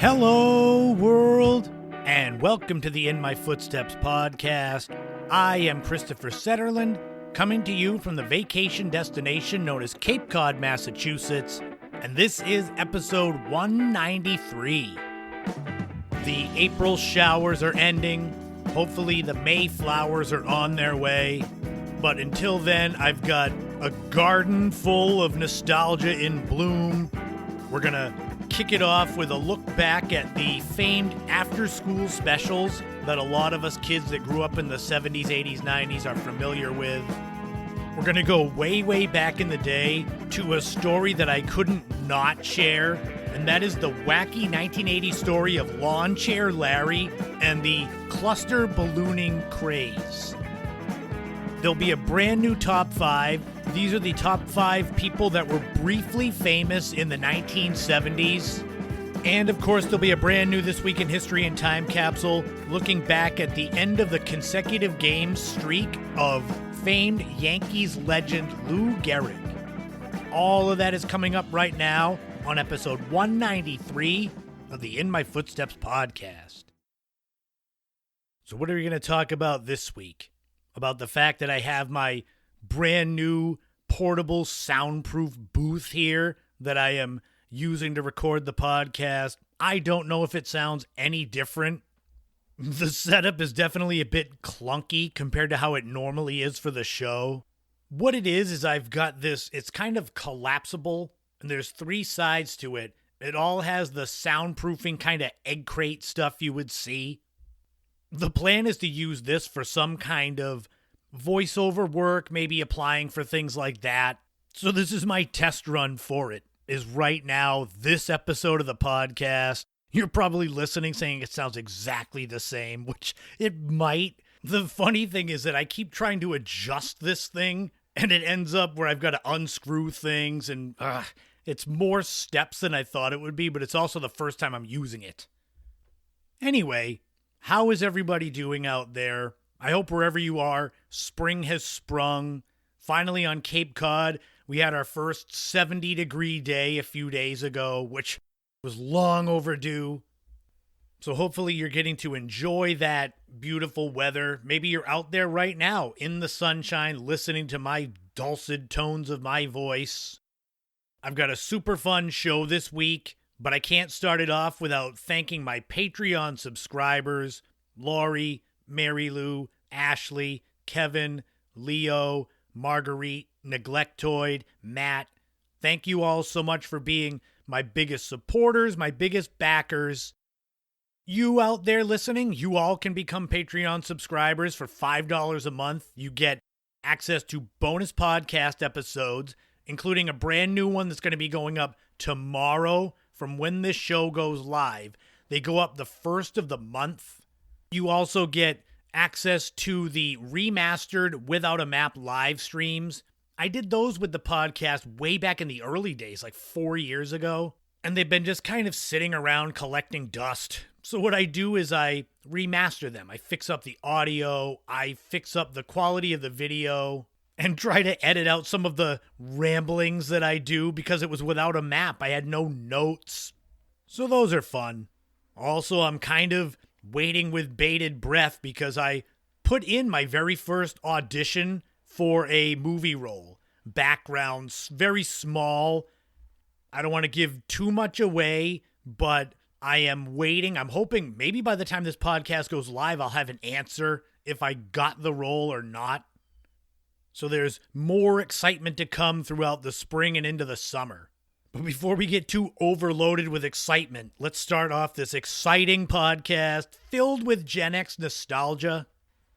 Hello, world, and welcome to the In My Footsteps podcast. I am Christopher Setterland, coming to you from the vacation destination known as Cape Cod, Massachusetts, and this is episode 193. The April showers are ending. Hopefully the May flowers are on their way. But until then, I've got a garden full of nostalgia in bloom. We're going to kick it off with a look back at the famed after-school specials that a lot of us kids that grew up in the 70s, 80s, 90s are familiar with. We're going to go way, way back in the day to a story that I couldn't not share, and that is the wacky 1980 story of Lawn Chair Larry and the cluster ballooning craze. There'll be a brand new top 5. These are the top 5 people that were briefly famous in the 1970s. And of course, there'll be a brand new This Week in History and Time capsule looking back at the end of the consecutive game streak of famed Yankees legend Lou Gehrig. All of that is coming up right now on episode 193 of the In My Footsteps podcast. So what are we going to talk about this week? About the fact that I have my brand new portable soundproof booth here that I am using to record the podcast. I don't know if it sounds any different. The setup is definitely a bit clunky compared to how it normally is for the show. What it is I've got this, it's kind of collapsible, and there's 3 sides to it. It all has the soundproofing kind of egg crate stuff you would see. The plan is to use this for some kind of voiceover work, maybe applying for things like that. So this is my test run for it, is right now, this episode of the podcast. You're probably listening saying it sounds exactly the same, which it might. The funny thing is that I keep trying to adjust this thing, and it ends up where I've got to unscrew things, and it's more steps than I thought it would be, but it's also the first time I'm using it. Anyway, how is everybody doing out there? I hope wherever you are, spring has sprung. Finally on Cape Cod, we had our first 70-degree day a few days ago, which was long overdue. So hopefully you're getting to enjoy that beautiful weather. Maybe you're out there right now in the sunshine listening to my dulcet tones of my voice. I've got a super fun show this week, but I can't start it off without thanking my Patreon subscribers, Laurie, Mary Lou, Ashley, Kevin, Leo, Marguerite, Neglectoid, Matt. Thank you all so much for being my biggest supporters, my biggest backers. You out there listening, you all can become Patreon subscribers for $5 a month. You get access to bonus podcast episodes, including a brand new one that's going to be going up tomorrow from when this show goes live. They go up the first of the month. You also get access to the remastered Without a Map live streams. I did those with the podcast way back in the early days, like 4 years ago, and they've been just kind of sitting around collecting dust. So what I do is I remaster them. I fix up the audio, I fix up the quality of the video, and try to edit out some of the ramblings that I do because it was without a map. I had no notes. So those are fun. Also, I'm kind of waiting with bated breath because I put in my very first audition for a movie role. Backgrounds, very small. I don't want to give too much away, but I am waiting. I'm hoping maybe by the time this podcast goes live, I'll have an answer if I got the role or not. So there's more excitement to come throughout the spring and into the summer. But before we get too overloaded with excitement, let's start off this exciting podcast filled with Gen X nostalgia.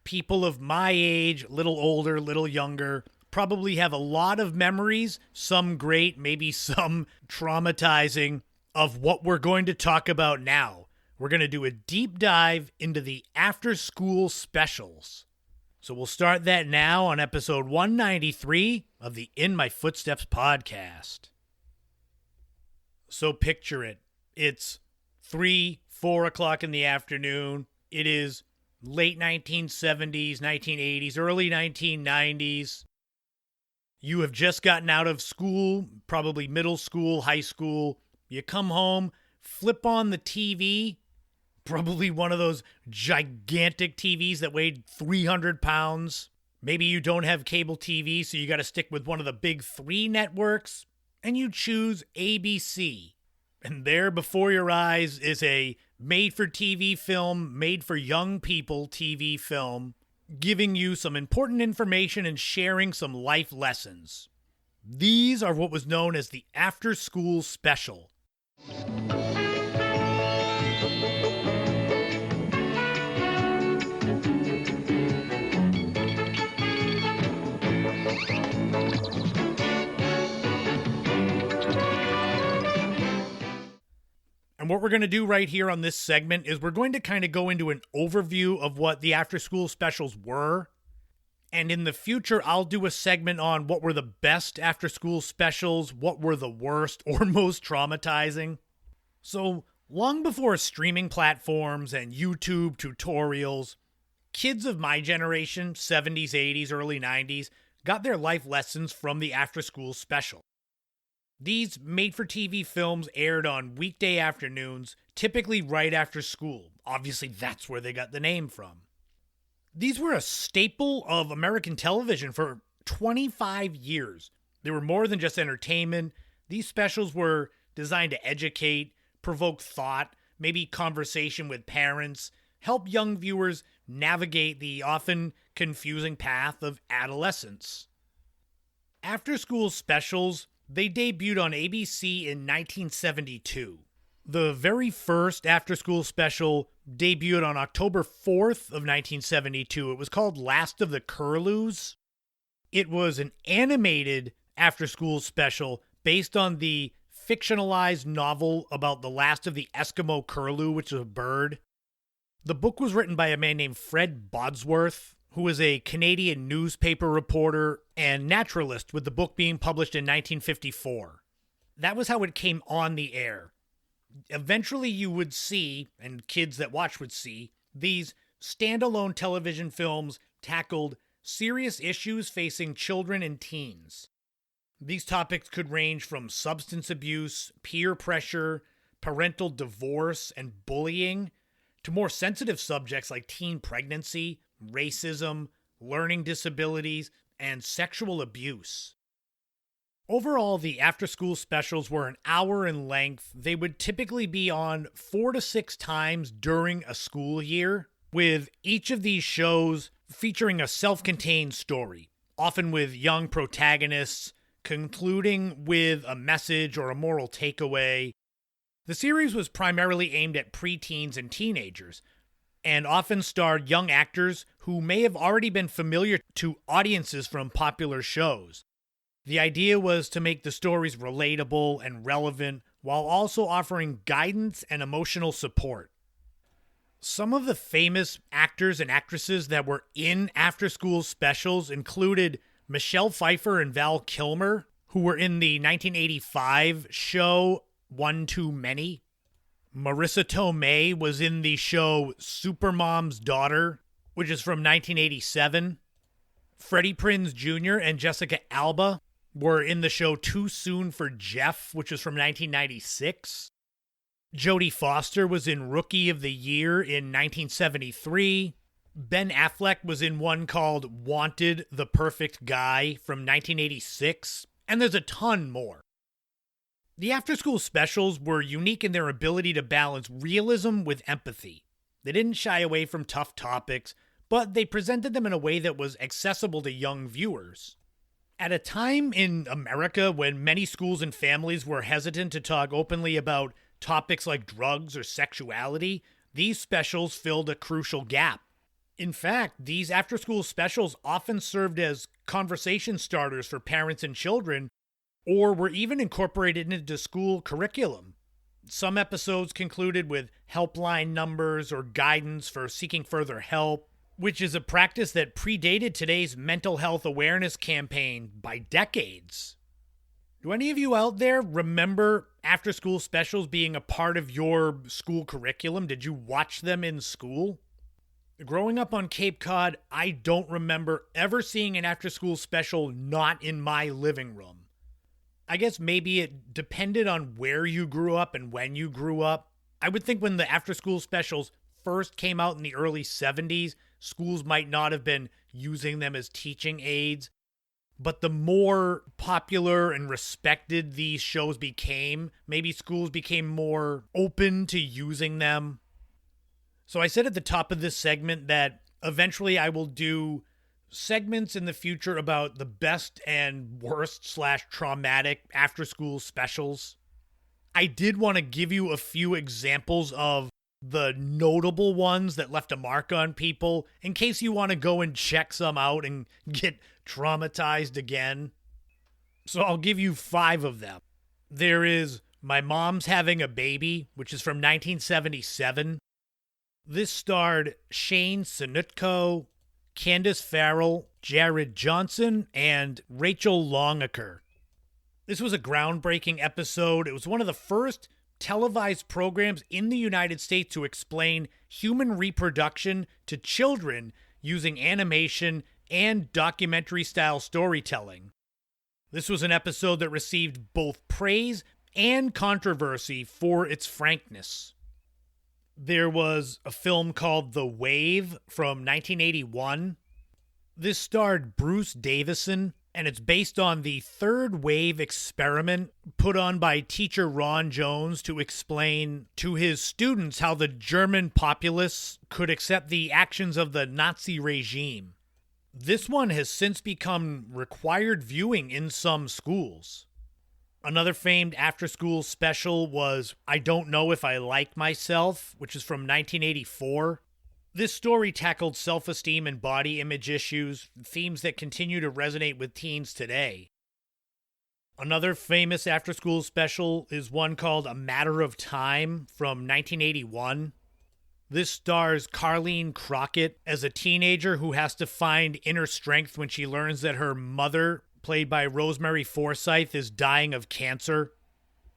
People of my age, little older, little younger, probably have a lot of memories, some great, maybe some traumatizing, of what we're going to talk about now. We're going to do a deep dive into the after-school specials. So we'll start that now on episode 193 of the In My Footsteps podcast. So picture it. It's 3, 4 o'clock in the afternoon. It is late 1970s, 1980s, early 1990s. You have just gotten out of school, probably middle school, high school. You come home flip on the TV, probably one of those gigantic TVs that weighed 300 pounds. Maybe you don't have cable TV, so you got to stick with one of the big three networks, and you choose ABC. And there before your eyes is a made-for-TV film, made-for-young-people TV film, giving you some important information and sharing some life lessons. These are what was known as the after-school special. And what we're going to do right here on this segment is we're going to kind of go into an overview of what the after-school specials were. And in the future, I'll do a segment on what were the best after-school specials, what were the worst or most traumatizing. So, long before streaming platforms and YouTube tutorials, kids of my generation, 70s, 80s, early 90s, got their life lessons from the after-school special. These made-for-TV films aired on weekday afternoons, typically right after school. Obviously, that's where they got the name from. These were a staple of American television for 25 years. They were more than just entertainment. These specials were designed to educate, provoke thought, maybe conversation with parents, help young viewers navigate the often confusing path of adolescence. After-school specials, they debuted on ABC in 1972. The very first after-school special debuted on October 4th of 1972. It was called Last of the Curlews. It was an animated after-school special based on the fictionalized novel about the last of the Eskimo curlew, which is a bird. The book was written by a man named Fred Bodsworth, who was a Canadian newspaper reporter and naturalist, with the book being published in 1954. That was how it came on the air. Eventually you would see, and kids that watch would see, these standalone television films tackled serious issues facing children and teens. These topics could range from substance abuse, peer pressure, parental divorce, and bullying, to more sensitive subjects like teen pregnancy, racism, learning disabilities, and sexual abuse. Overall, the after-school specials were an hour in length. They would typically be on 4 to 6 times during a school year, with each of these shows featuring a self-contained story, often with young protagonists, concluding with a message or a moral takeaway. The series was primarily aimed at preteens and teenagers, and often starred young actors who may have already been familiar to audiences from popular shows. The idea was to make the stories relatable and relevant while also offering guidance and emotional support. Some of the famous actors and actresses that were in after-school specials included Michelle Pfeiffer and Val Kilmer, who were in the 1985 show One Too Many. Marissa Tomei was in the show Supermom's Daughter, which is from 1987. Freddie Prinze Jr. and Jessica Alba were in the show Too Soon for Jeff, which is from 1996. Jodie Foster was in Rookie of the Year in 1973. Ben Affleck was in one called Wanted: The Perfect Guy from 1986. And there's a ton more. The after-school specials were unique in their ability to balance realism with empathy. They didn't shy away from tough topics, but they presented them in a way that was accessible to young viewers. At a time in America when many schools and families were hesitant to talk openly about topics like drugs or sexuality, these specials filled a crucial gap. In fact, these after-school specials often served as conversation starters for parents and children, or were even incorporated into school curriculum. Some episodes concluded with helpline numbers or guidance for seeking further help, which is a practice that predated today's mental health awareness campaign by decades. Do any of you out there remember after-school specials being a part of your school curriculum? Did you watch them in school? Growing up on Cape Cod, I don't remember ever seeing an after-school special not in my living room. I guess maybe it depended on where you grew up and when you grew up. I would think when the after school specials first came out in the early 70s, schools might not have been using them as teaching aids. But the more popular and respected these shows became, maybe schools became more open to using them. So I said at the top of this segment that eventually I will do segments in the future about the best and worst slash traumatic after school specials. I did want to give you a few examples of the notable ones that left a mark on people in case you want to go and check some out and get traumatized again. So I'll give you 5 of them. There is My Mom's Having a Baby, which is from 1977. This starred Shane Sonutko, Candace Farrell, Jared Johnson, and Rachel Longaker. This was a groundbreaking episode. It was one of the first televised programs in the United States to explain human reproduction to children using animation and documentary-style storytelling. This was an episode that received both praise and controversy for its frankness. There was a film called The Wave from 1981. This starred Bruce Davison, and it's based on the third wave experiment put on by teacher Ron Jones to explain to his students how the German populace could accept the actions of the Nazi regime. This one has since become required viewing in some schools. Another famed after-school special was I Don't Know If I Like Myself, which is from 1984. This story tackled self-esteem and body image issues, themes that continue to resonate with teens today. Another famous after-school special is one called A Matter of Time from 1981. This stars Carlene Crockett as a teenager who has to find inner strength when she learns that her mother, played by Rosemary Forsyth, is dying of cancer.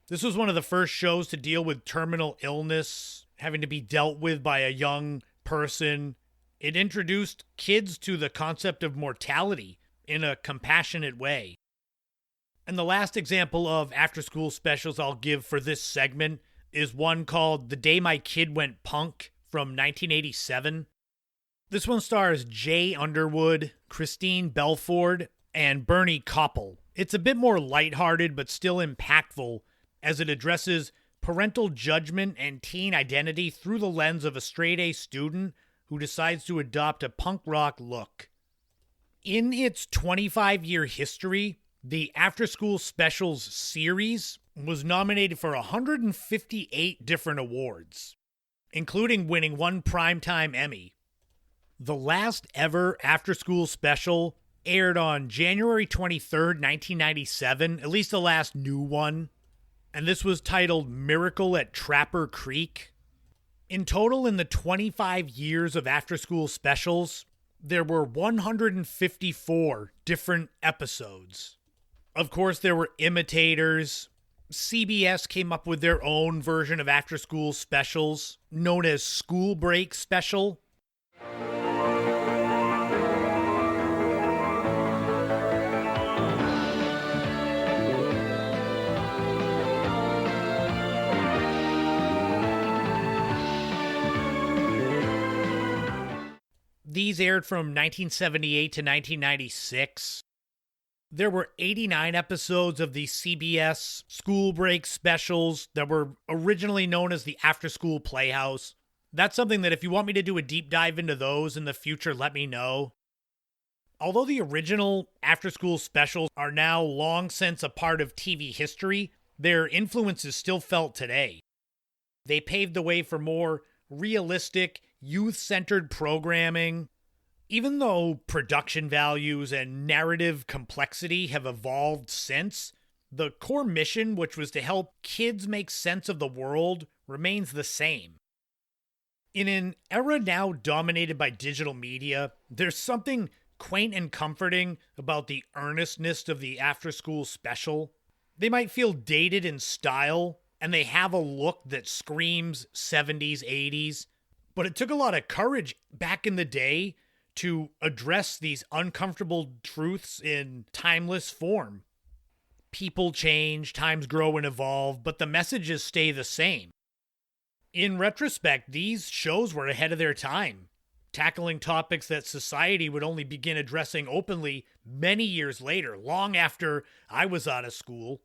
This was one of the first shows to deal with terminal illness, having to be dealt with by a young person. It introduced kids to the concept of mortality in a compassionate way. And the last example of after-school specials I'll give for this segment is one called The Day My Kid Went Punk from 1987. This one stars Jay Underwood, Christine Belford, and Bernie Koppel. It's a bit more lighthearted but still impactful as it addresses parental judgment and teen identity through the lens of a straight-A student who decides to adopt a punk rock look. In its 25-year history, the After School Specials series was nominated for 158 different awards, including winning one Primetime Emmy. The last ever After School Special aired on January 23rd, 1997, at least the last new one, and this was titled Miracle at Trapper Creek. In total, in the 25 years of after-school specials, there were 154 different episodes. Of course, there were imitators. CBS came up with their own version of after-school specials, known as School Break Special. These aired from 1978 to 1996. There were 89 episodes of the CBS School Break specials that were originally known as the After School Playhouse. That's something that if you want me to do a deep dive into those in the future, let me know. Although the original After School specials are now long since a part of TV history, their influence is still felt today. They paved the way for more realistic, youth-centered programming. Even though production values and narrative complexity have evolved since, the core mission, which was to help kids make sense of the world, remains the same. In an era now dominated by digital media, there's something quaint and comforting about the earnestness of the after-school special. They might feel dated in style, and they have a look that screams 70s, 80s, but it took a lot of courage back in the day to address these uncomfortable truths in timeless form. People change, times grow and evolve, but the messages stay the same. In retrospect, these shows were ahead of their time, tackling topics that society would only begin addressing openly many years later, long after I was out of school.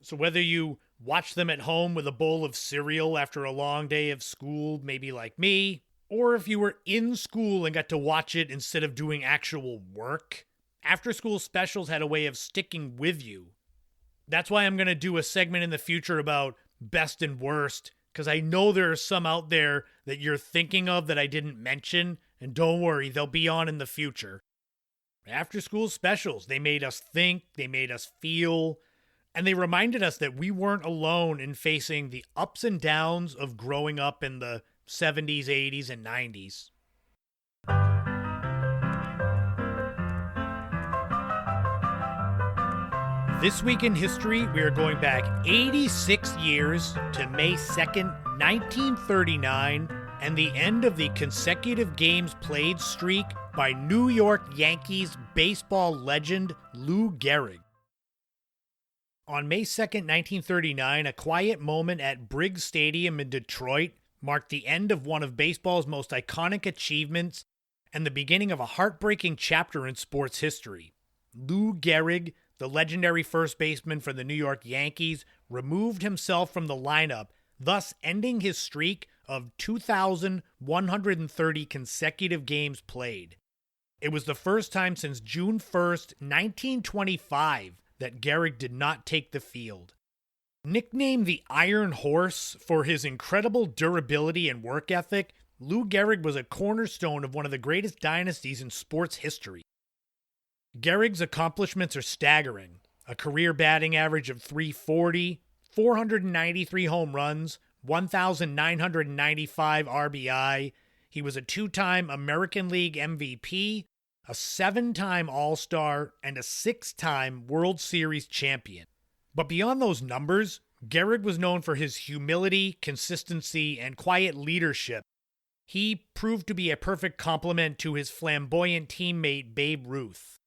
So whether you watch them at home with a bowl of cereal after a long day of school, maybe like me, or if you were in school and got to watch it instead of doing actual work, after school specials had a way of sticking with you. That's why I'm going to do a segment in the future about best and worst, because I know there are some out there that you're thinking of that I didn't mention, and don't worry, they'll be on in the future. After school specials, they made us think, they made us feel, and they reminded us that we weren't alone in facing the ups and downs of growing up in the 70s, 80s, and 90s. This week in history, we are going back 86 years to May 2nd, 1939, and the end of the consecutive games played streak by New York Yankees baseball legend Lou Gehrig. On May 2nd, 1939, a quiet moment at Briggs Stadium in Detroit marked the end of one of baseball's most iconic achievements and the beginning of a heartbreaking chapter in sports history. Lou Gehrig, the legendary first baseman for the New York Yankees, removed himself from the lineup, thus ending his streak of 2,130 consecutive games played. It was the first time since June 1st, 1925, that Gehrig did not take the field. Nicknamed the Iron Horse for his incredible durability and work ethic, Lou Gehrig was a cornerstone of one of the greatest dynasties in sports history. Gehrig's accomplishments are staggering. A career batting average of .340, 493 home runs, 1,995 RBI. He was a two-time American League MVP, a seven-time All-Star, and a six-time World Series champion. But beyond those numbers, Gehrig was known for his humility, consistency, and quiet leadership. He proved to be a perfect complement to his flamboyant teammate Babe Ruth.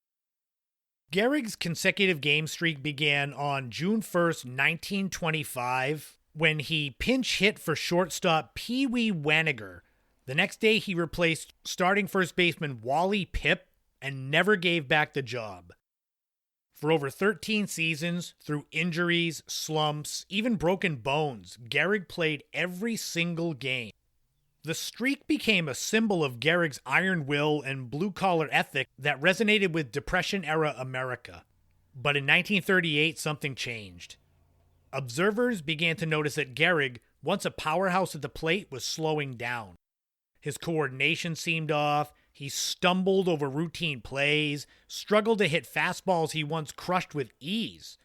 Gehrig's consecutive game streak began on June 1st, 1925, when he pinch hit for shortstop Pee Wee Waniger. The next day, he replaced starting first baseman Wally Pipp and never gave back the job. For over 13 seasons, through injuries, slumps, even broken bones, Gehrig played every single game. The streak became a symbol of Gehrig's iron will and blue-collar ethic that resonated with Depression-era America. But in 1938, something changed. Observers began to notice that Gehrig, once a powerhouse at the plate, was slowing down. His coordination seemed off, he stumbled over routine plays, struggled to hit fastballs he once crushed with ease.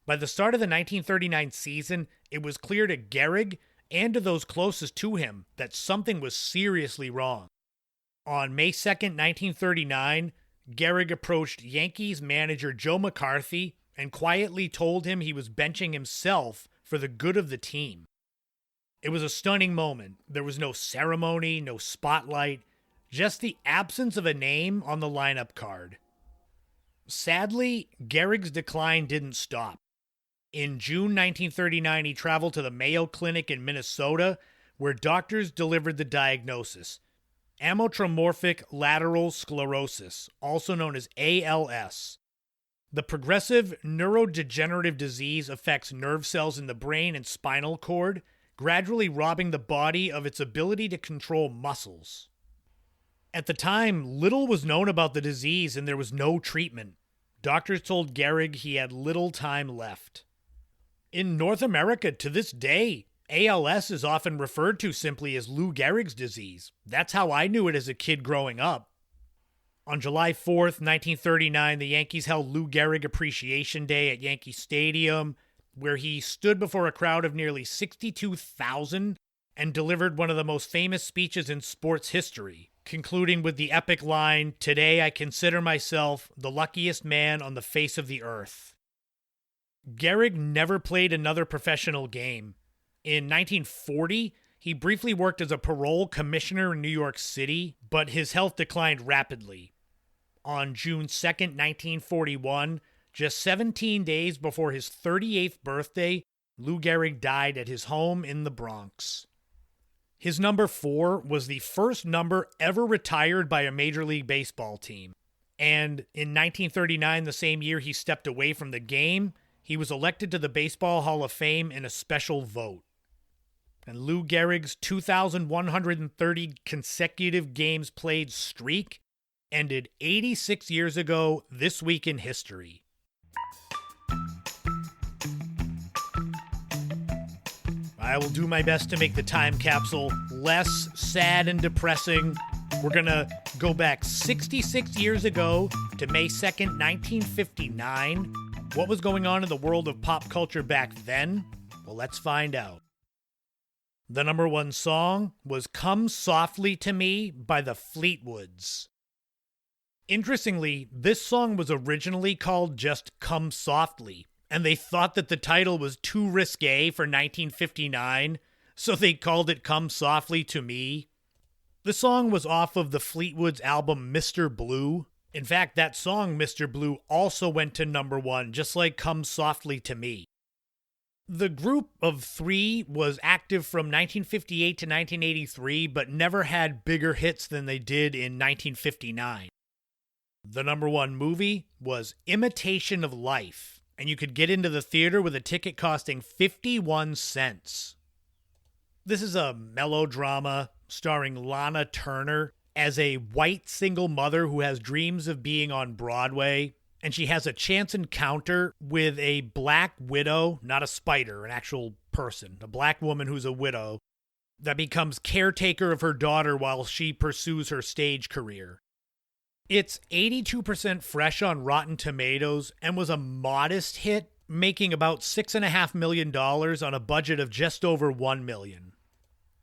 By the start of the 1939 season, it was clear to Gehrig and to those closest to him that something was seriously wrong. On May 2nd, 1939, Gehrig approached Yankees manager Joe McCarthy and quietly told him he was benching himself for the good of the team. It was a stunning moment. There was no ceremony, no spotlight, just the absence of a name on the lineup card. Sadly, Gehrig's decline didn't stop. In June 1939, he traveled to the Mayo Clinic in Minnesota, where doctors delivered the diagnosis: amyotrophic lateral sclerosis, also known as ALS. The progressive neurodegenerative disease affects nerve cells in the brain and spinal cord, gradually robbing the body of its ability to control muscles. At the time, little was known about the disease and there was no treatment. Doctors told Gehrig he had little time left. In North America, to this day, ALS is often referred to simply as Lou Gehrig's disease. That's how I knew it as a kid growing up. On July 4th, 1939, the Yankees held Lou Gehrig Appreciation Day at Yankee Stadium, where he stood before a crowd of nearly 62,000 and delivered one of the most famous speeches in sports history, concluding with the epic line, "Today I consider myself the luckiest man on the face of the earth." Gehrig never played another professional game. In 1940, he briefly worked as a parole commissioner in New York City, but his health declined rapidly. On June 2nd, 1941, Just 17 days before his 38th birthday, Lou Gehrig died at his home in the Bronx. His number 4 was the first number ever retired by a Major League Baseball team. And in 1939, the same year he stepped away from the game, he was elected to the Baseball Hall of Fame in a special vote. And Lou Gehrig's 2,130 consecutive games played streak ended 86 years ago this week in history. I will do my best to make the time capsule less sad and depressing. We're going to go back 66 years ago to May 2nd, 1959. What was going on in the world of pop culture back then? Well, let's find out. The number 1 song was Come Softly to Me by the Fleetwoods. Interestingly, this song was originally called just Come Softly, and they thought that the title was too risque for 1959, so they called it Come Softly to Me. The song was off of the Fleetwoods album Mr. Blue. In fact, that song, Mr. Blue, also went to number 1, just like Come Softly to Me. The group of 3 was active from 1958 to 1983, but never had bigger hits than they did in 1959. The number 1 movie was Imitation of Life, and you could get into the theater with a ticket costing 51 cents. This is a melodrama starring Lana Turner as a white single mother who has dreams of being on Broadway, and she has a chance encounter with a black widow, not a spider, an actual person, a black woman who's a widow, that becomes caretaker of her daughter while she pursues her stage career. It's 82% fresh on Rotten Tomatoes and was a modest hit, making about $6.5 million on a budget of just over $1 million.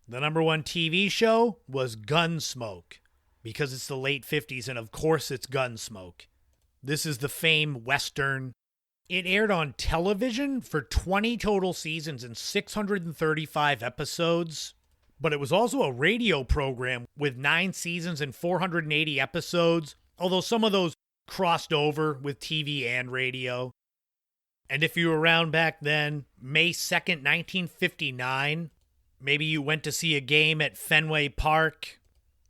The number 1 TV show was Gunsmoke, because it's the late 50s and of course it's Gunsmoke. This is the famed Western. It aired on television for 20 total seasons and 635 episodes, but it was also a radio program with 9 seasons and 480 episodes, although some of those crossed over with TV and radio. And if you were around back then, May 2nd, 1959, maybe you went to see a game at Fenway Park,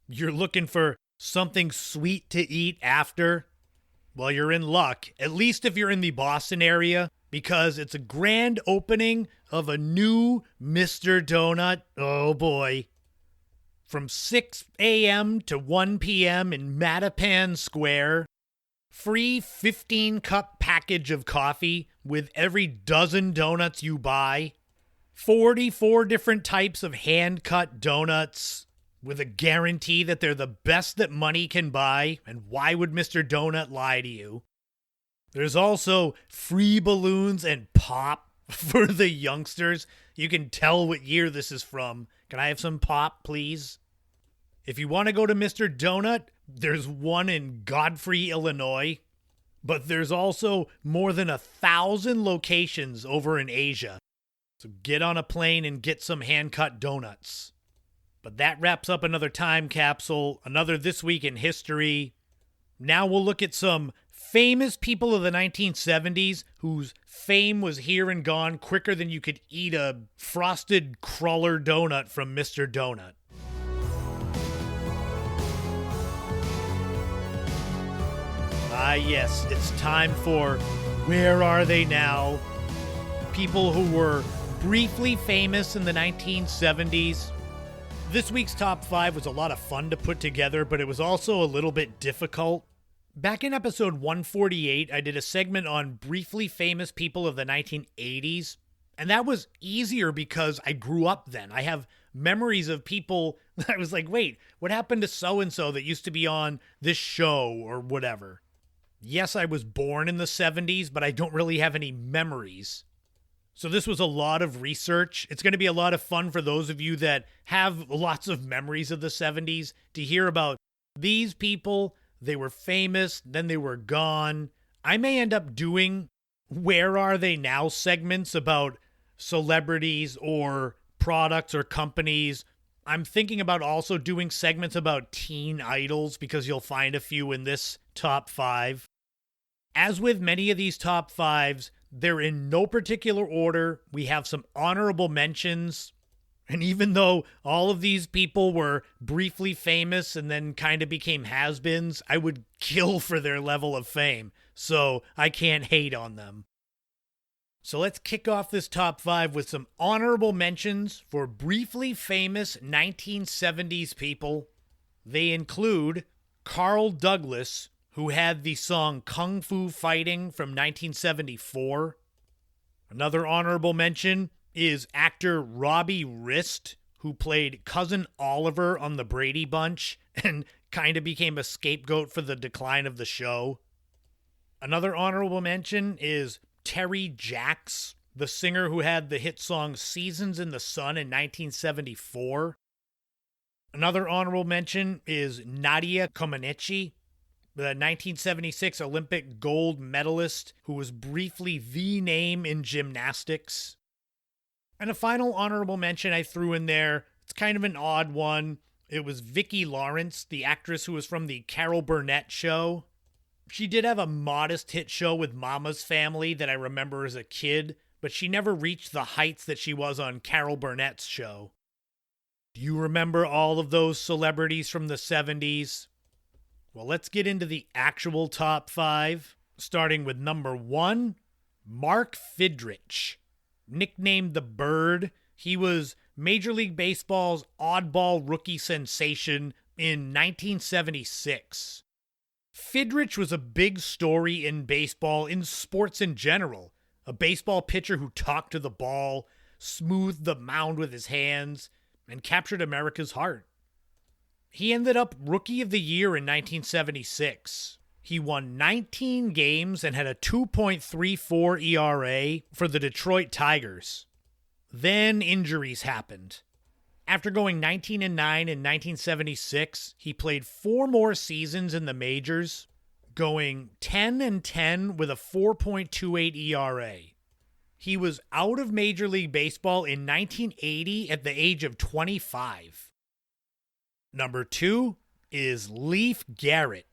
you're looking for something sweet to eat after, well, you're in luck, at least if you're in the Boston area, because it's a grand opening of a new Mr. Donut. Oh boy. From 6 a.m. to 1 p.m. in Mattapan Square. Free 15-cup package of coffee with every dozen donuts you buy. 44 different types of hand-cut donuts with a guarantee that they're the best that money can buy, and why would Mr. Donut lie to you? There's also free balloons and pop for the youngsters. You can tell what year this is from. Can I have some pop, please? If you want to go to Mr. Donut, there's one in Godfrey, Illinois, but there's also more than 1,000 locations over in Asia. So get on a plane and get some hand-cut donuts. But that wraps up another time capsule, another This Week in History. Now we'll look at some famous people of the 1970s whose fame was here and gone quicker than you could eat a frosted cruller donut from Mr. Donut. Ah, yes, it's time for Where Are They Now? People who were briefly famous in the 1970s. This week's top 5 was a lot of fun to put together, but it was also a little bit difficult. Back in episode 148, I did a segment on briefly famous people of the 1980s, and that was easier because I grew up then. I have memories of people that I was like, wait, what happened to so-and-so that used to be on this show or whatever? Yes, I was born in the 70s, but I don't really have any memories. So this was a lot of research. It's going to be a lot of fun for those of you that have lots of memories of the 70s to hear about these people. They were famous, then they were gone. I may end up doing Where Are They Now segments about celebrities or products or companies. I'm thinking about also doing segments about teen idols because you'll find a few in this top 5. As with many of these top fives, they're in no particular order. We have some honorable mentions. And even though all of these people were briefly famous and then kind of became has-beens, I would kill for their level of fame. So I can't hate on them. So let's kick off this top five with some honorable mentions for briefly famous 1970s people. They include Carl Douglas, who had the song Kung Fu Fighting from 1974. Another honorable mention is actor Robbie Rist, who played Cousin Oliver on The Brady Bunch and kind of became a scapegoat for the decline of the show. Another honorable mention is Terry Jacks, the singer who had the hit song Seasons in the Sun in 1974. Another honorable mention is Nadia Comaneci, the 1976 Olympic gold medalist who was briefly the name in gymnastics. And a final honorable mention I threw in there, it's kind of an odd one. It was Vicki Lawrence, the actress who was from the Carol Burnett show. She did have a modest hit show with Mama's Family that I remember as a kid, but she never reached the heights that she was on Carol Burnett's show. Do you remember all of those celebrities from the 70s? Well, let's get into the actual top five, starting with number 1, Mark Fidrich. Nicknamed the Bird, he was Major League Baseball's oddball rookie sensation in 1976. Fidrich was a big story in baseball, in sports in general. A baseball pitcher who talked to the ball, smoothed the mound with his hands, and captured America's heart. He ended up Rookie of the Year in 1976. He won 19 games and had a 2.34 ERA for the Detroit Tigers. Then injuries happened. After going 19-9 in 1976, he played 4 more seasons in the majors, going 10-10 with a 4.28 ERA. He was out of Major League Baseball in 1980 at the age of 25. Number 2 is Leif Garrett.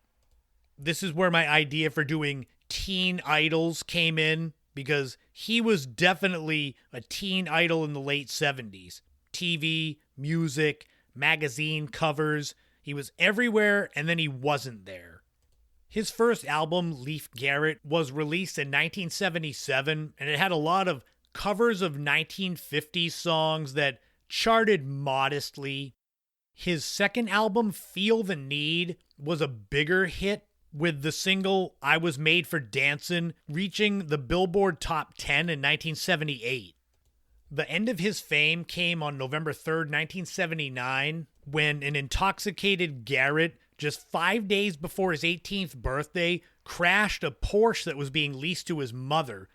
This is where my idea for doing teen idols came in, because he was definitely a teen idol in the late 70s. TV, music, magazine covers. He was everywhere, and then he wasn't there. His first album, Leif Garrett, was released in 1977, and it had a lot of covers of 1950s songs that charted modestly. His second album, Feel the Need, was a bigger hit, with the single I Was Made for Dancin' reaching the Billboard Top 10 in 1978. The end of his fame came on November 3rd, 1979, when an intoxicated Garrett, just 5 days before his 18th birthday, crashed a Porsche that was being leased to his mother.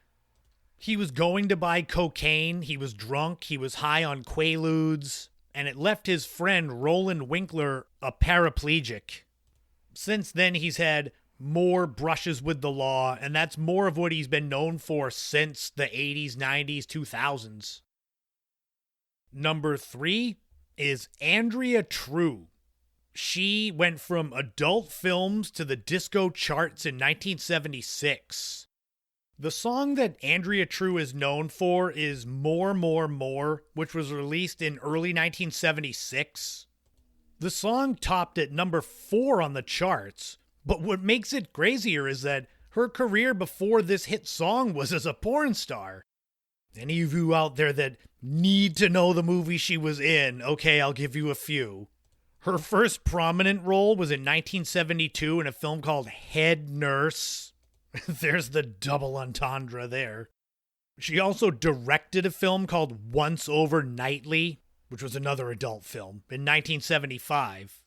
He was going to buy cocaine, he was drunk, he was high on Quaaludes, and it left his friend Roland Winkler a paraplegic. Since then, he's had more brushes with the law, and that's more of what he's been known for since the 80s, 90s, 2000s. Number 3 is Andrea True. She went from adult films to the disco charts in 1976. The song that Andrea True is known for is More, More, More, which was released in early 1976. The song topped at number 4 on the charts, but what makes it crazier is that her career before this hit song was as a porn star. Any of you out there that need to know the movie she was in, okay, I'll give you a few. Her first prominent role was in 1972 in a film called Head Nurse. There's the double entendre there. She also directed a film called Once Over Nightly, which was another adult film, in 1975.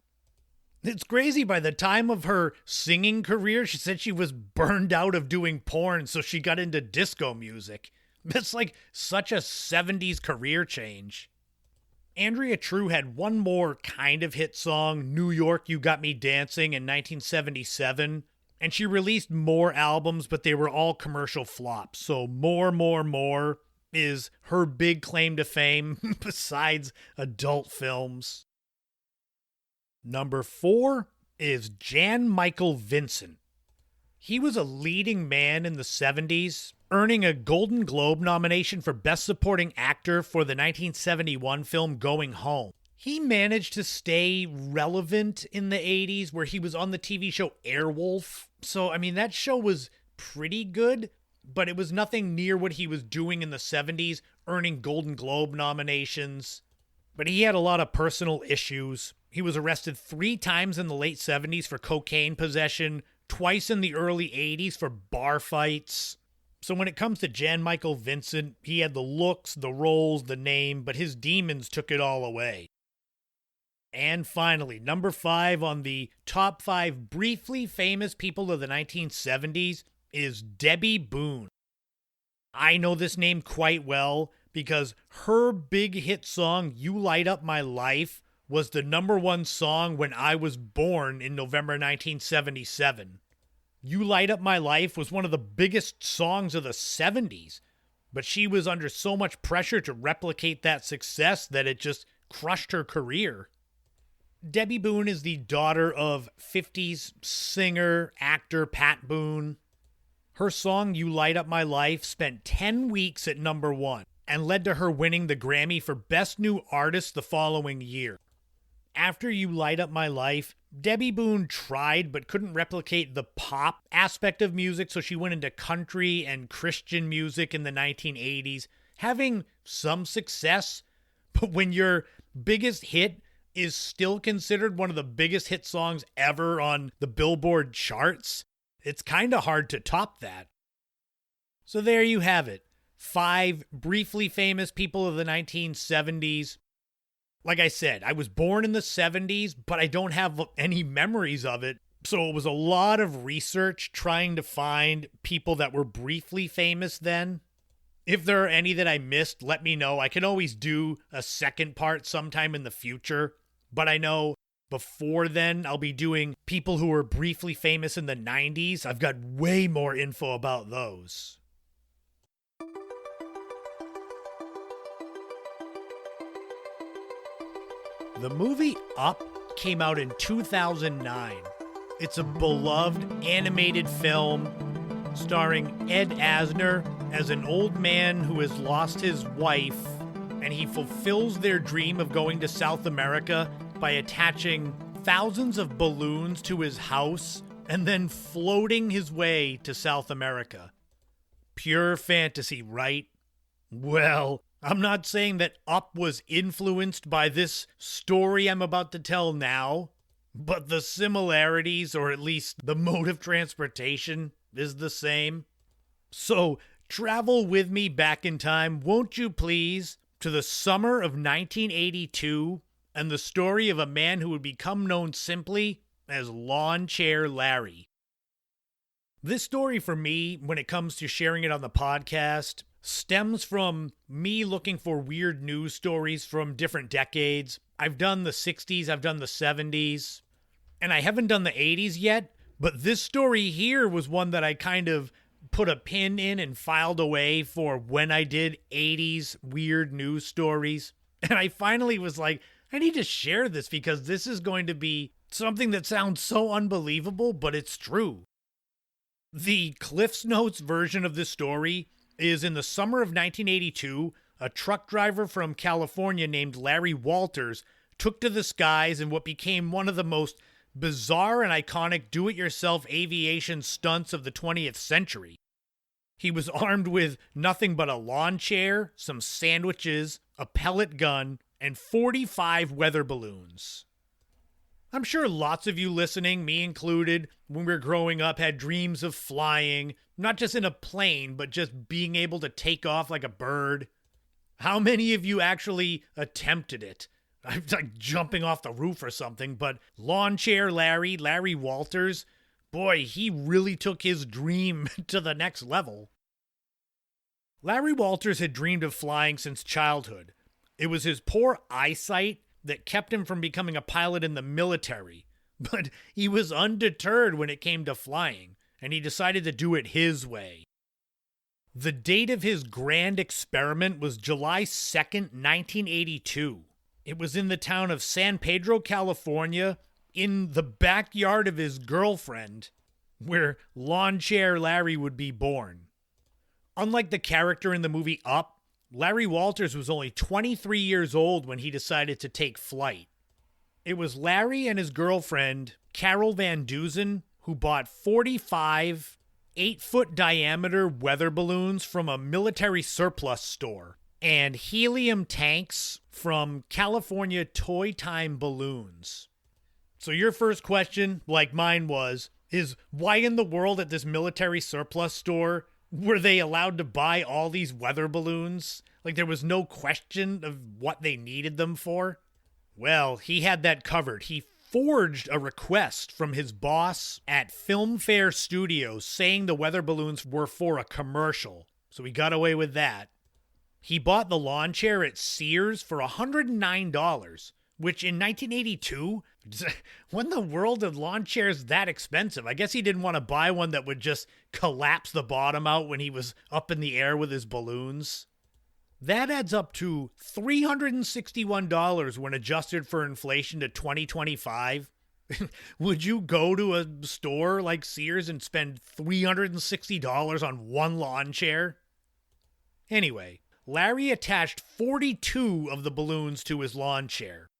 It's crazy, by the time of her singing career, she said she was burned out of doing porn, so she got into disco music. That's like such a 70s career change. Andrea True had one more kind of hit song, New York, You Got Me Dancing, in 1977, and she released more albums, but they were all commercial flops, so More is her big claim to fame besides adult films. Number 4 is Jan Michael Vincent. He was a leading man in the 70s, earning a Golden Globe nomination for Best Supporting Actor for the 1971 film Going Home. He managed to stay relevant in the 80s, where he was on the TV show Airwolf. So, I mean, that show was pretty good, but it was nothing near what he was doing in the 70s, earning Golden Globe nominations. But he had a lot of personal issues. He was arrested 3 times in the late 70s for cocaine possession, twice in the early 80s for bar fights. So when it comes to Jan Michael Vincent, he had the looks, the roles, the name, but his demons took it all away. And finally, number 5 on the top 5 briefly famous people of the 1970s is Debbie Boone. I know this name quite well because her big hit song, You Light Up My Life, was the number 1 song when I was born in November 1977. You Light Up My Life was one of the biggest songs of the 70s, but she was under so much pressure to replicate that success that it just crushed her career. Debbie Boone is the daughter of 50s singer, actor Pat Boone. Her song, You Light Up My Life, spent 10 weeks at number 1 and led to her winning the Grammy for Best New Artist the following year. After You Light Up My Life, Debbie Boone tried but couldn't replicate the pop aspect of music, so she went into country and Christian music in the 1980s, having some success. But when your biggest hit is still considered one of the biggest hit songs ever on the Billboard charts, it's kind of hard to top that. So there you have it. 5 briefly famous people of the 1970s. Like I said, I was born in the 70s, but I don't have any memories of it. So it was a lot of research trying to find people that were briefly famous then. If there are any that I missed, let me know. I can always do a second part sometime in the future. But I know before then, I'll be doing people who were briefly famous in the 90s. I've got way more info about those. The movie Up came out in 2009. It's a beloved animated film starring Ed Asner as an old man who has lost his wife, and he fulfills their dream of going to South America by attaching thousands of balloons to his house and then floating his way to South America. Pure fantasy, right? Well, I'm not saying that Up was influenced by this story I'm about to tell now, but the similarities, or at least the mode of transportation, is the same. So travel with me back in time, won't you please, to the summer of 1982 and the story of a man who would become known simply as Lawn Chair Larry. This story for me, when it comes to sharing it on the podcast, stems from me looking for weird news stories from different decades. I've done the 60s, I've done the 70s, and I haven't done the 80s yet, but this story here was one that I kind of put a pin in and filed away for when I did 80s weird news stories. And I finally was like, I need to share this because this is going to be something that sounds so unbelievable, but it's true. The Cliff's Notes version of this story is in the summer of 1982, a truck driver from California named Larry Walters took to the skies in what became one of the most bizarre and iconic do-it-yourself aviation stunts of the 20th century. He was armed with nothing but a lawn chair, some sandwiches, a pellet gun, and 45 weather balloons. I'm sure lots of you listening, me included, when we were growing up had dreams of flying, not just in a plane, but just being able to take off like a bird. How many of you actually attempted it? I'm like jumping off the roof or something, but Lawn Chair Larry Walters, boy, he really took his dream to the next level. Larry Walters had dreamed of flying since childhood. It was his poor eyesight that kept him from becoming a pilot in the military, but he was undeterred when it came to flying, and he decided to do it his way. The date of his grand experiment was July 2nd, 1982. It was in the town of San Pedro, California, in the backyard of his girlfriend. where Lawn Chair Larry would be born. Unlike the character in the movie Up, Larry Walters was only 23 years old when he decided to take flight. It was Larry and his girlfriend, Carol Van Duzen, who bought 45 8-foot diameter weather balloons from a military surplus store and helium tanks from California Toy Time Balloons. So your first question, like mine was, is why in the world at this military surplus store were they allowed to buy all these weather balloons? Like there was no question of what they needed them for? Well, he had that covered. He forged a request from his boss at Filmfare Studios saying the weather balloons were for a commercial. So he got away with that. He bought the lawn chair at Sears for $109, which in 1982, when the world of lawn chairs that expensive? I guess he didn't want to buy one that would just collapse the bottom out when he was up in the air with his balloons. That adds up to $361 when adjusted for inflation to 2025. Would you go to a store like Sears and spend $360 on one lawn chair? Anyway, Larry attached 42 of the balloons to his lawn chair.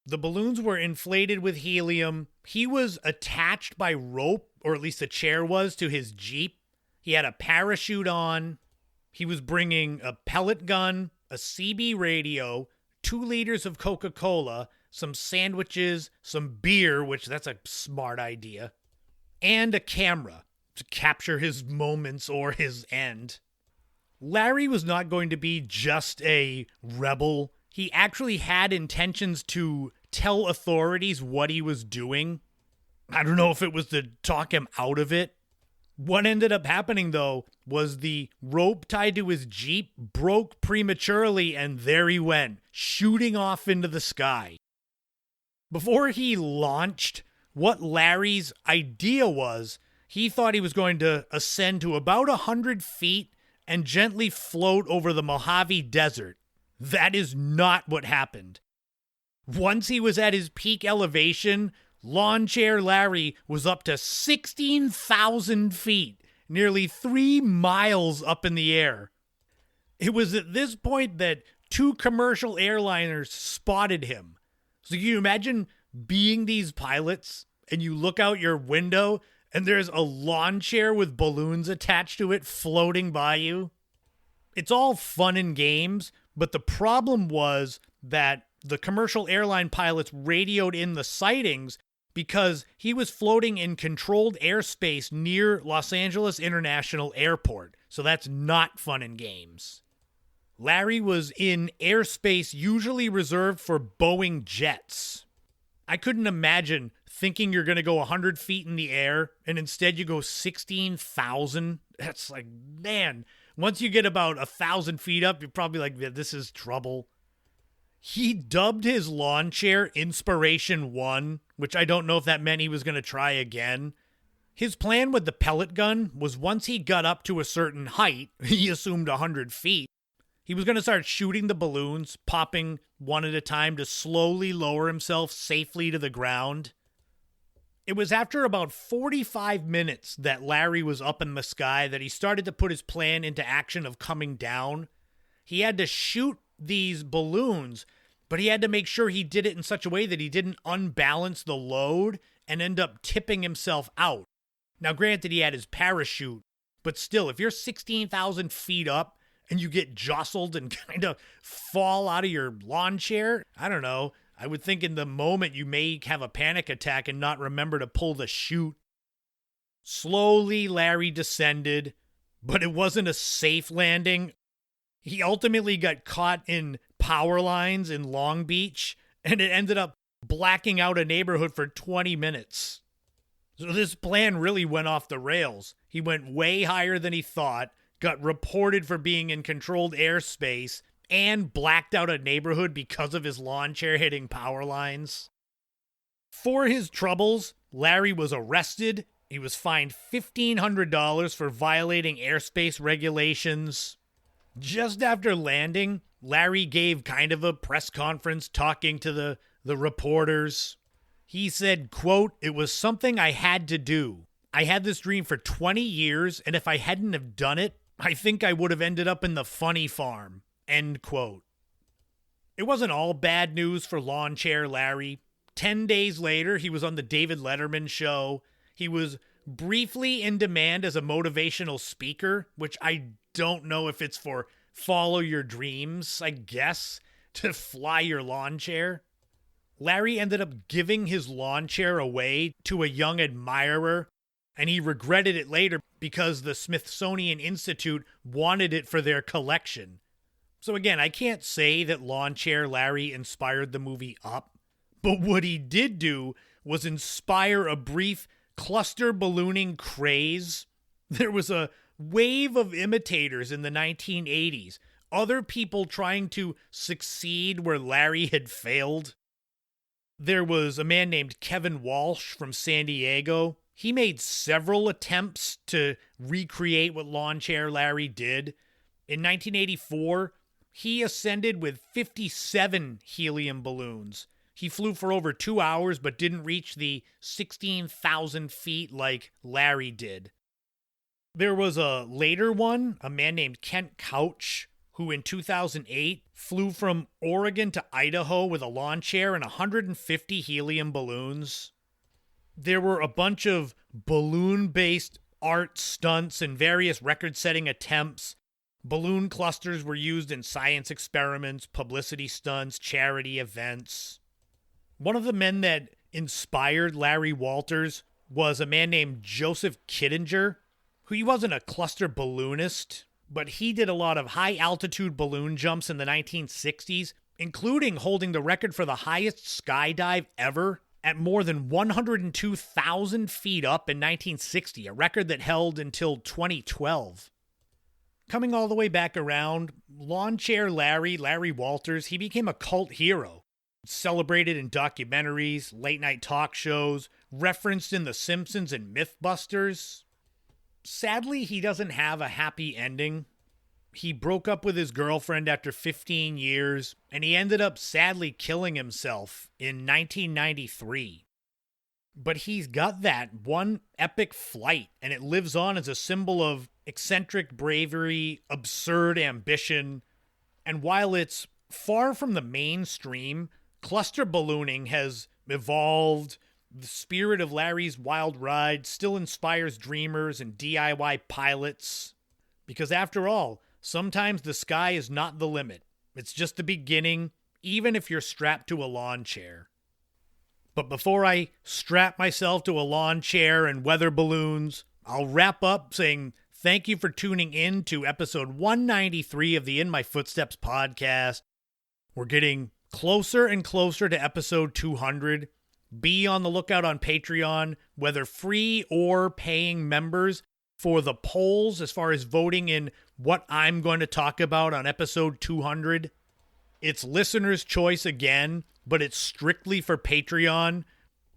The balloons were inflated with helium. He was attached by rope, or at least the chair was, to his Jeep. He had a parachute on. He was bringing a pellet gun, a CB radio, 2 liters of Coca-Cola, some sandwiches, some beer, which that's a smart idea, and a camera to capture his moments or his end. Larry was not going to be just a rebel. He actually had intentions to tell authorities what he was doing. I don't know if it was to talk him out of it. What ended up happening, though, was the rope tied to his Jeep broke prematurely, and there he went, shooting off into the sky. Before he launched, what Larry's idea was, he thought he was going to ascend to about 100 feet and gently float over the Mojave Desert. That is not what happened. Once he was at his peak elevation, Lawn Chair Larry was up to 16,000 feet, nearly 3 miles up in the air. It was at this point that 2 commercial airliners spotted him. So can you imagine being these pilots and you look out your window and there's a lawn chair with balloons attached to it floating by you? It's all fun and games, but the problem was that the commercial airline pilots radioed in the sightings because he was floating in controlled airspace near Los Angeles International Airport. So that's not fun and games. Larry was in airspace usually reserved for Boeing jets. I couldn't imagine thinking you're going to go 100 feet in the air and instead you go 16,000. That's like, man, once you get about 1,000 feet up, you're probably like, this is trouble. He dubbed his lawn chair Inspiration 1, which I don't know if that meant he was going to try again. His plan with the pellet gun was once he got up to a certain height, he assumed 100 feet, he was going to start shooting the balloons, popping one at a time to slowly lower himself safely to the ground. It was after about 45 minutes that Larry was up in the sky that he started to put his plan into action of coming down. He had to shoot these balloons, but he had to make sure he did it in such a way that he didn't unbalance the load and end up tipping himself out. Now, granted, he had his parachute, but still, if you're 16,000 feet up and you get jostled and kind of fall out of your lawn chair, I don't know. I would think in the moment you may have a panic attack and not remember to pull the chute. Slowly, Larry descended, but it wasn't a safe landing. He ultimately got caught in power lines in Long Beach, and it ended up blacking out a neighborhood for 20 minutes. So this plan really went off the rails. He went way higher than he thought, got reported for being in controlled airspace, and blacked out a neighborhood because of his lawn chair hitting power lines. For his troubles, Larry was arrested. He was fined $1,500 for violating airspace regulations. Just after landing, Larry gave kind of a press conference talking to the reporters. He said, quote, "It was something I had to do. I had this dream for 20 years, and if I hadn't have done it, I think I would have ended up in the funny farm. End quote. It wasn't all bad news for Lawn Chair Larry. 10 days later, he was on the David Letterman show. He was briefly in demand as a motivational speaker, which I don't know if it's for follow your dreams, I guess, to fly your lawn chair. Larry ended up giving his lawn chair away to a young admirer, and he regretted it later because the Smithsonian Institute wanted it for their collection. So again, I can't say that Lawn Chair Larry inspired the movie Up, but what he did do was inspire a brief cluster ballooning craze. There was a wave of imitators in the 1980s, other people trying to succeed where Larry had failed. There was a man named Kevin Walsh from San Diego. He made several attempts to recreate what Lawn Chair Larry did. In 1984, he ascended with 57 helium balloons. He flew for over 2 hours but didn't reach the 16,000 feet like Larry did. There was a later one, a man named Kent Couch, who in 2008 flew from Oregon to Idaho with a lawn chair and 150 helium balloons. There were a bunch of balloon-based art stunts and various record-setting attempts. Balloon clusters were used in science experiments, publicity stunts, charity events. One of the men that inspired Larry Walters was a man named Joseph Kittinger, who he wasn't a cluster balloonist, but he did a lot of high-altitude balloon jumps in the 1960s, including holding the record for the highest skydive ever at more than 102,000 feet up in 1960, a record that held until 2012. Coming all the way back around, Lawn Chair Larry Walters, he became a cult hero. Celebrated in documentaries, late-night talk shows, referenced in The Simpsons and Mythbusters. Sadly, he doesn't have a happy ending. He broke up with his girlfriend after 15 years, and he ended up sadly killing himself in 1993. But he's got that one epic flight, and it lives on as a symbol of eccentric bravery, absurd ambition. And while it's far from the mainstream, cluster ballooning has evolved. The spirit of Larry's wild ride still inspires dreamers and DIY pilots. Because after all, sometimes the sky is not the limit. It's just the beginning, even if you're strapped to a lawn chair. But before I strap myself to a lawn chair and weather balloons, I'll wrap up saying thank you for tuning in to episode 193 of the In My Footsteps podcast. We're getting closer and closer to episode 200. Be on the lookout on Patreon, whether free or paying members, for the polls as far as voting in what I'm going to talk about on episode 200. It's listener's choice again, but it's strictly for Patreon.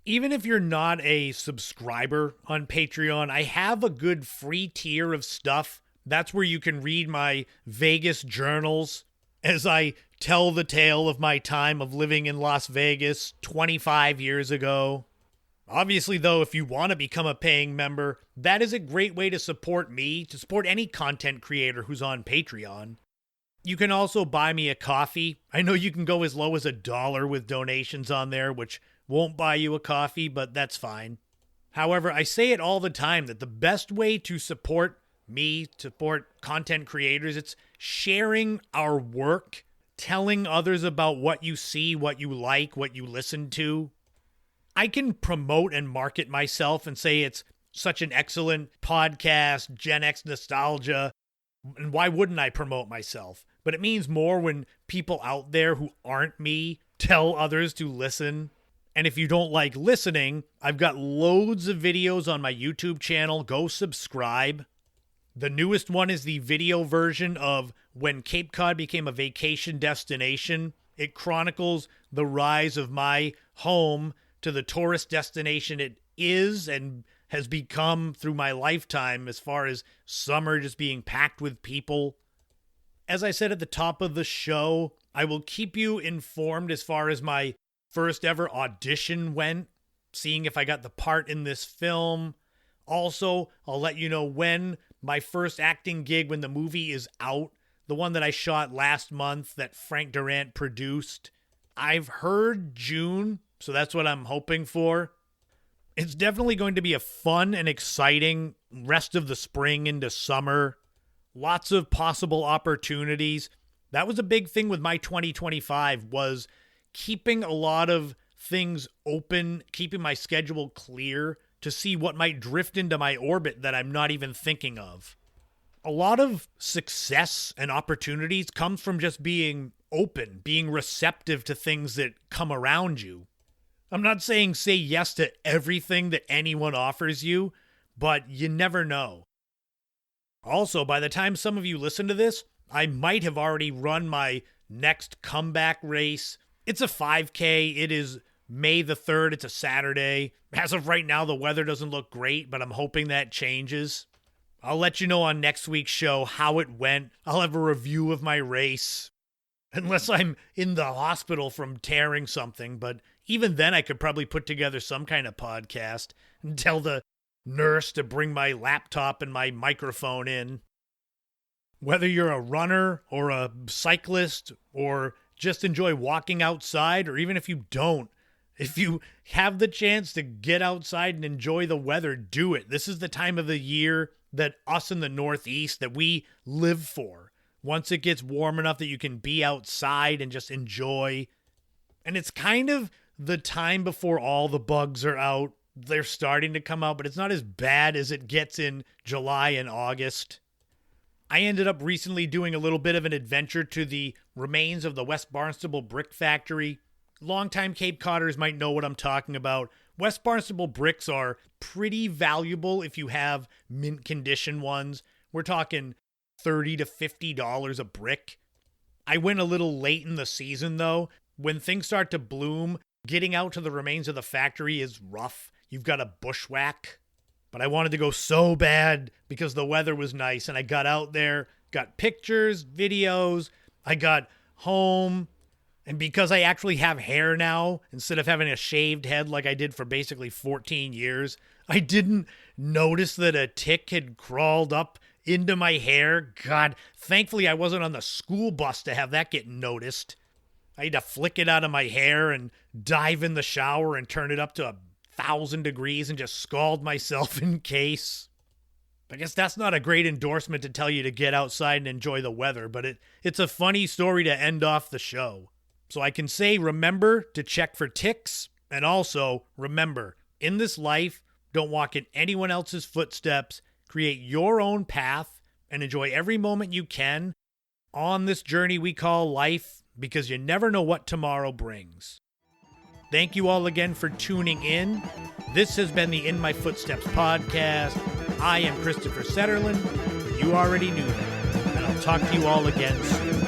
Even if you're not a subscriber on Patreon, I have a good free tier of stuff. That's where you can read my Vegas journals as I tell the tale of my time of living in Las Vegas 25 years ago. Obviously, though, if you want to become a paying member, that is a great way to support me, to support any content creator who's on Patreon. You can also buy me a coffee. I know you can go as low as $1 with donations on there, which won't buy you a coffee, but that's fine. However, I say it all the time that the best way to support me, support content creators, it's sharing our work, telling others about what you see, what you like, what you listen to. I can promote and market myself and say it's such an excellent podcast, Gen X nostalgia, and why wouldn't I promote myself? But it means more when people out there who aren't me tell others to listen. And if you don't like listening, I've got loads of videos on my YouTube channel. Go subscribe. The newest one is the video version of When Cape Cod Became a Vacation Destination. It chronicles the rise of my home to the tourist destination it is and has become through my lifetime, as far as summer just being packed with people. As I said at the top of the show, I will keep you informed as far as my first ever audition went, seeing if I got the part in this film. Also, I'll let you know when my first acting gig, when the movie is out, the one that I shot last month that Frank Durant produced. I've heard June, so that's what I'm hoping for. It's definitely going to be a fun and exciting rest of the spring into summer. Lots of possible opportunities. That was a big thing with my 2025 was keeping a lot of things open, keeping my schedule clear to see what might drift into my orbit that I'm not even thinking of. A lot of success and opportunities comes from just being open, being receptive to things that come around you. I'm not saying say yes to everything that anyone offers you, but you never know. Also, by the time some of you listen to this, I might have already run my next comeback race. It's a 5K. It is May the 3rd. It's a Saturday. As of right now, the weather doesn't look great, but I'm hoping that changes. I'll let you know on next week's show how it went. I'll have a review of my race. Unless I'm in the hospital from tearing something, but even then I could probably put together some kind of podcast and tell the nurse to bring my laptop and my microphone in. Whether you're a runner or a cyclist or just enjoy walking outside, or even if you don't, if you have the chance to get outside and enjoy the weather, do it. This is the time of the year that us in the Northeast that we live for. Once it gets warm enough that you can be outside and just enjoy. And it's kind of the time before all the bugs are out. They're starting to come out, but it's not as bad as it gets in July and August. I ended up recently doing a little bit of an adventure to the remains of the West Barnstable Brick Factory. Longtime Cape Codders might know what I'm talking about. West Barnstable bricks are pretty valuable if you have mint condition ones. We're talking $30 to $50 a brick. I went a little late in the season though. When things start to bloom, getting out to the remains of the factory is rough. You've got to bushwhack. But I wanted to go so bad because the weather was nice and I got out there, got pictures, videos. I got home. And because I actually have hair now, instead of having a shaved head like I did for basically 14 years, I didn't notice that a tick had crawled up into my hair. God, thankfully I wasn't on the school bus to have that get noticed. I had to flick it out of my hair and dive in the shower and turn it up to 1,000 degrees and just scald myself in case. I guess that's not a great endorsement to tell you to get outside and enjoy the weather, but it's a funny story to end off the show. So I can say remember to check for ticks, and also remember, in this life, don't walk in anyone else's footsteps, create your own path, and enjoy every moment you can on this journey we call life, because you never know what tomorrow brings. Thank you all again for tuning in. This has been the In My Footsteps podcast. I am Christopher Setterlund. You already knew that, and I'll talk to you all again soon.